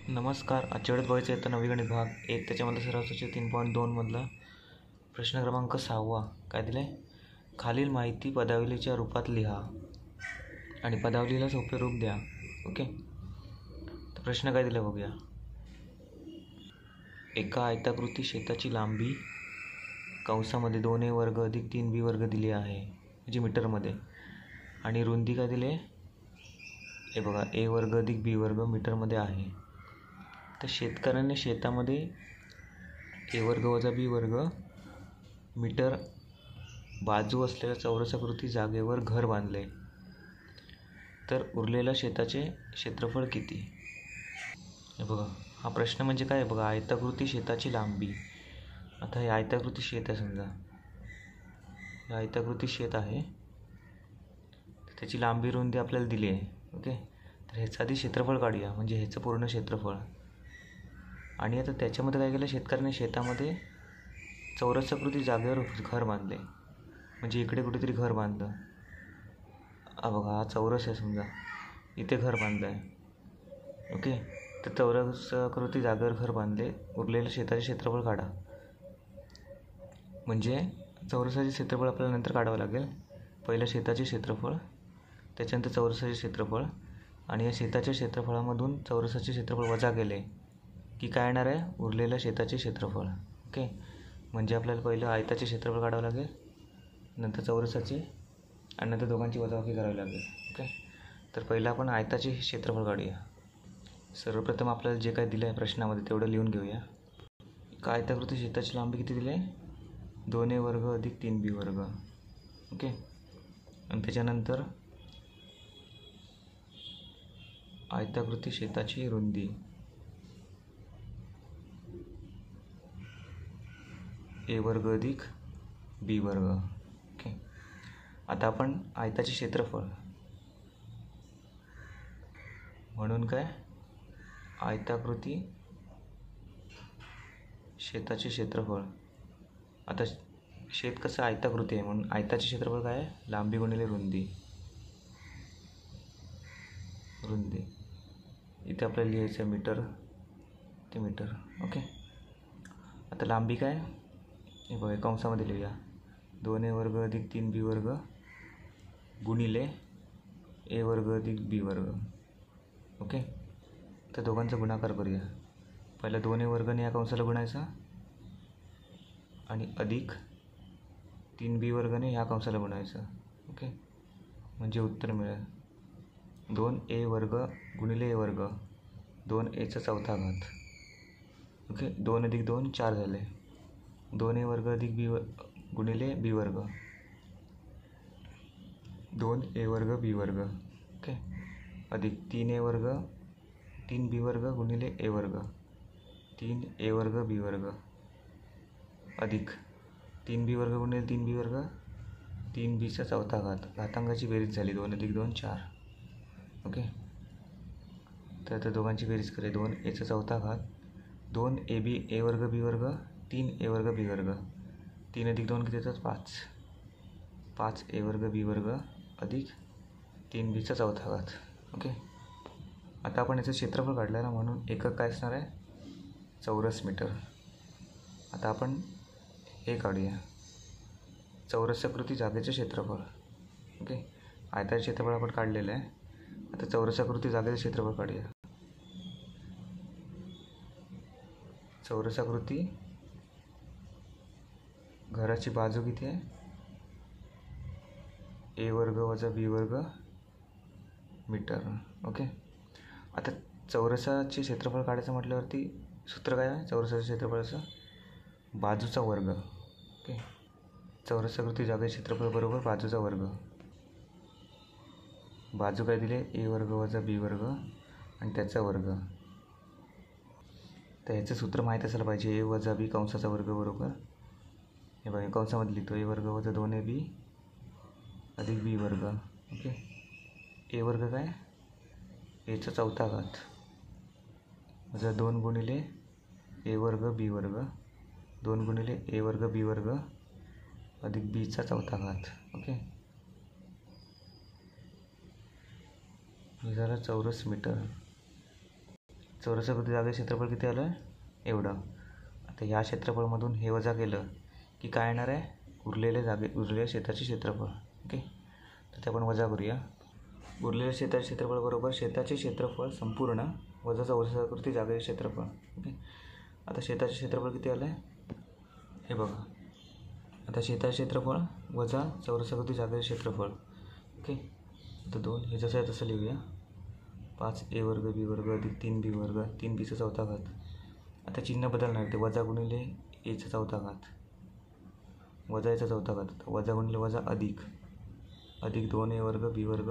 नमस्कार. आजच्या वेळेत बघायचं आहे तर नवी गणित भाग 1 त्याच्यामधला सराव सूची 3.2 मधला प्रश्न क्रमांक 6. काय दिलं आहे? खालील माहिती पदावलीच्या रूपात लिहा आणि पदावलीला सोपे रूप द्या. ओके, तर प्रश्न काय दिला बघूया. एका आयताकृती शेताची लांबी कंसामध्ये 2a वर्ग अधिक 3b वर्ग दिली आहे, म्हणजे मीटरमध्ये, आणि रुंदी काय दिली आहे? हे बघा, a वर्ग अधिक b वर्ग मीटरमध्ये आहे. तर शेतकऱ्याने शेतामध्ये a वर्ग वजा b वर्ग मीटर बाजू असलेल्या चौरसाकृती जागेवर घर बांधले, तर उरलेल्या शेताचे क्षेत्रफळ किती? हे बघा, हा प्रश्न म्हणजे काय बघा, आयताकृती शेताची लांबी. आता हे आयताकृती शेत आहे, समजा हे आयताकृती शेत आहे, त्याची लांबी रुंदी आपल्याला दिली आहे. ओके, तर ह्याचं आधी क्षेत्रफळ काढूया, म्हणजे ह्याचं पूर्ण क्षेत्रफळ. आणि आता त्याच्यामध्ये काय केलं, शेतकऱ्याने शेतामध्ये चौरसाकृती जागेवर घर बांधले, म्हणजे इकडे कुठेतरी घर बांधलं. बघा, हा चौरस आहे, समजा इथे घर बांधलं आहे. ओके, तर चौरसाकृती जागेवर घर बांधले, उरलेलं शेताचे क्षेत्रफळ काढा. म्हणजे चौरसाचे क्षेत्रफळ आपल्याला नंतर काढावं लागेल. पहिलं शेताचे क्षेत्रफळ, त्याच्यानंतर चौरसाचे क्षेत्रफळ, आणि या शेताच्या क्षेत्रफळामधून चौरसाचे क्षेत्रफळ वजा केले की काय येणार आहे? उरलेल्या शेताचे क्षेत्रफळ. ओके, म्हणजे आपल्याला पहिलं आयताचे क्षेत्रफळ काढावं लागेल, नंतर चौरसाचे, आणि नंतर दोघांची वजाबाकी करावी लागेल. ओके, तर पहिलं आपण आयताचे क्षेत्रफळ काढूया. सर्वप्रथम आपल्याला जे काय दिलं आहे प्रश्नामध्ये तेवढं लिहून घेऊया. एका आयताकृती शेताची लांबी किती दिली आहे? 2a वर्ग अधिक 3b वर्ग. ओके, आणि त्याच्यानंतर आयताकृती शेताची रुंदी a वर्ग अधिक b वर्ग. ओके, आता आपण आयताचे क्षेत्रफळ म्हणून काय, आयताकृती शेताचे क्षेत्रफळ. आता शेत कसं आयताकृती आहे, म्हणून आयताचे क्षेत्रफळ काय आहे? लांबी गुणिले रुंदी. रुंदी इथे आपल्याला लिहायचं आहे मीटर ते मीटर. ओके, आता लांबी काय, हे बघा कंसामध्ये लिहूया, 2a वर्ग अधिक 3b वर्ग गुणिले a वर्ग अधिक b वर्ग. ओके, तर दोघांचा गुणाकार करूया. पहिला 2a वर्गने या कंसाला गुणायचा, आणि अधिक 3b वर्गने ह्या कंसाला गुणायचं. ओके, म्हणजे उत्तर मिळेल 2a वर्ग गुणिले a वर्ग, 2a चा चौथा घात. ओके, 2 अधिक 2 4 झाले. 2a वर्ग अधिक b गुणिले b वर्ग, 2a वर्ग b वर्ग. ओके, अधिक 3a वर्ग 3b वर्ग गुणिले a वर्ग, 3a वर्ग b वर्ग, अधिक 3b वर्ग गुणिले 3b वर्ग, 3b चा चौथा घात. घातांकाची बेरीज झाली, 2 अधिक 2 4. ओके, तर आता दोघांची बेरीज करे, 2a चा चौथा घात, 2ab a वर्ग b वर्ग, 3a वर्ग b वर्ग, 3 अधिक 2 किती येतात? 5. 5a वर्ग b वर्ग अधिक 3b चा चौथा घात. ओके, आता आपण याचं क्षेत्रफळ काढलं ना, म्हणून एकक काय असणार आहे? चौरस मीटर. आता आपण हे काढूया, चौरसाकृती जागेचे क्षेत्रफळ. ओके, आयताचे क्षेत्रफळ आपण काढलेलं आहे, आता चौरसाकृती जागेचे क्षेत्रफळ काढूया. चौरसाकृती घराची बाजू किती आहे? a वर्ग वजा b वर्ग मीटर. ओके, आता चौरसाचे क्षेत्रफळ काढायचं म्हटल्यावरती सूत्र काय आहे चौरसाच्या क्षेत्रफळाचं? बाजूचा वर्ग. ओके, चौरसाकृती जागेचे क्षेत्रफळ बरोबर बाजूचा वर्ग. बाजू काय दिले? a वर्ग वजा b वर्ग आणि त्याचा वर्ग. तर ह्याचं सूत्र माहीत असायला पाहिजे, a वजा b कंसाचा वर्ग बरोबर, हे बघा कंसामध्ये लिहितो, a वर्ग वजा 2ab अधिक b वर्ग. ओके, a वर्ग काय? a चा चौथा घात वजा 2 गुणिले a वर्ग b वर्ग, 2 गुणिले a वर्ग b वर्ग अधिक b चा चौथा घात. ओके, हे झालं चौरस मीटर. चौरसाकृती जागेचं क्षेत्रफळ किती आलं एवढं. आता ह्या क्षेत्रफळमधून हे वजा केलं की काय येणार आहे, उरलेल्या शेताचे क्षेत्रफळ. ओके, तर ते आपण वजा करूया. उरलेल्या शेताचे क्षेत्रफळ बरोबर शेताचे क्षेत्रफळ संपूर्ण वजा चौरसाकृती जागेचे क्षेत्रफळ. ओके, आता शेताचे क्षेत्रफळ किती आलं आहे हे बघा. आता शेताचे क्षेत्रफळ वजा चौरसाकृती जागेचे क्षेत्रफळ. ओके, तर 2 हे जसं आहे तसं लिहूया. 5a वर्ग b वर्ग अधिक 3b वर्ग, 3bचा चौथा घात. आता चिन्ह बदलणार, ते वजा गुणिले एचा चौथा घात, वजा याचा चौथा घात, वजा गुणिले वजा अधिक 2a वर्ग b वर्ग,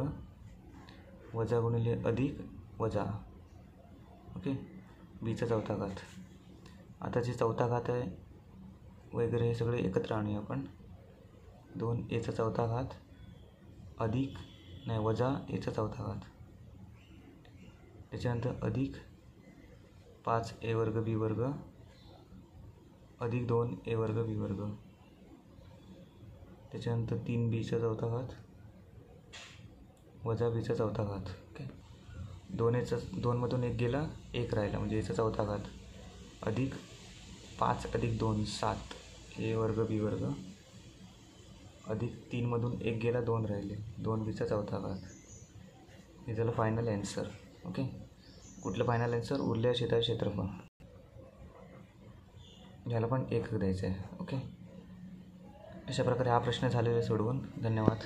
वजा गुणिले अधिक वजा. ओके, बीचा चौथा घात. आता जे चौथा घात आहे वगैरे हे सगळे एकत्र आणूया आपण. 2aचा चौथा घात अधिक वजा एचा चौथा घात, त्याच्यानंतर अधिक 5a वर्ग b वर्ग अधिक 2a वर्ग b वर्ग, त्याच्यानंतर 3bचा चौथा घात वजा bचा चौथा घात. ओके, 2मधून 1 गेला, 1 राहिला म्हणजे याचा चौथा घात अधिक 5 अधिक 2 7a वर्ग b वर्ग अधिक 3मधून 1 गेला, 2 राहिले, 2bचा चौथा घात. हे झालं फायनल ॲन्सर. ओके, कुठलं फायनल ॲन्सर, उरलेल्या शेताचे क्षेत्रफळ. ह्याला पण 1 द्यायचं आहे. ओके, अशा प्रकारे हा प्रश्न झालेला आहे सोडवून. धन्यवाद.